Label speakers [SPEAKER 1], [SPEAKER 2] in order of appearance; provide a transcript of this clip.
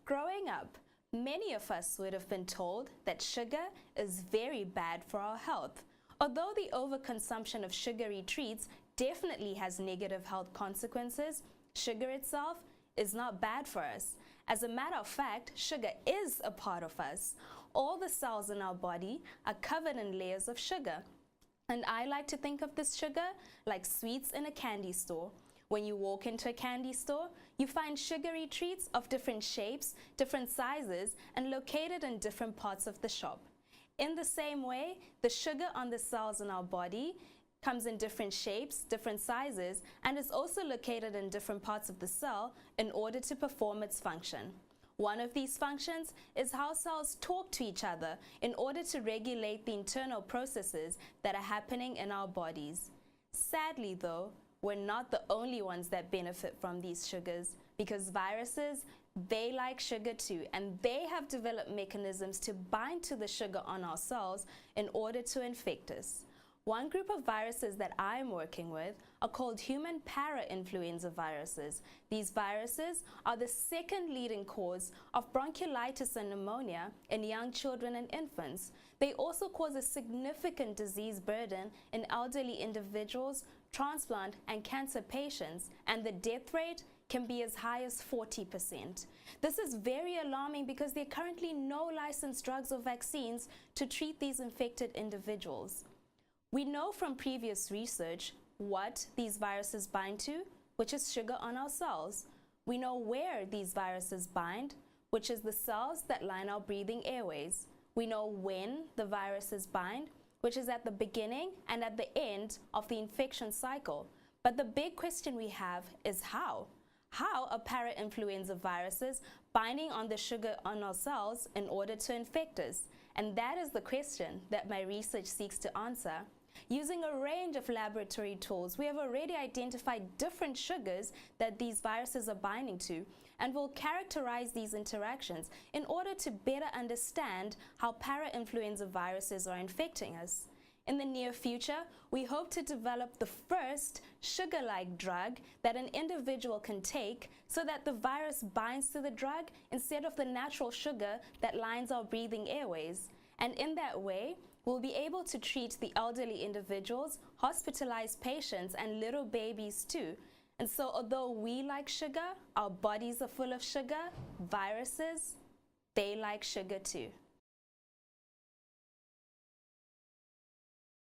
[SPEAKER 1] Growing up, many of us would have been told that sugar is very bad for our health. Although the overconsumption of sugary treats definitely has negative health consequences, sugar itself is not bad for us. As a matter of fact, sugar is a part of us. All the cells in our body are covered in layers of sugar. And I like to think of this sugar like sweets in a candy store. When you walk into a candy store, you find sugary treats of different shapes, different sizes, and located in different parts of the shop. In the same way, the sugar on the cells in our body comes in different shapes, different sizes, and is also located in different parts of the cell in order to perform its function. One of these functions is how cells talk to each other in order to regulate the internal processes that are happening in our bodies. Sadly though, we're not the only ones that benefit from these sugars, because viruses, they like sugar too, and they have developed mechanisms to bind to the sugar on our cells in order to infect us. One group of viruses that I'm working with are called human para-influenza viruses. These viruses are the second leading cause of bronchiolitis and pneumonia in young children and infants. They also cause a significant disease burden in elderly individuals, transplant and cancer patients, and the death rate can be as high as 40%. This is very alarming because there are currently no licensed drugs or vaccines to treat these infected individuals. We know from previous research what these viruses bind to, which is sugar on our cells. We know where these viruses bind, which is the cells that line our breathing airways. We know when the viruses bind, which is at the beginning and at the end of the infection cycle. But the big question we have is how? How are para-influenza viruses binding on the sugar on our cells in order to infect us? And that is the question that my research seeks to answer. Using a range of laboratory tools, we have already identified different sugars that these viruses are binding to, and will characterize these interactions in order to better understand how para-influenza viruses are infecting us. In the near future, we hope to develop the first sugar-like drug that an individual can take so that the virus binds to the drug instead of the natural sugar that lines our breathing airways. And in that way, we'll be able to treat the elderly individuals, hospitalized patients, and little babies too. And so although we like sugar, our bodies are full of sugar, viruses, they like sugar too.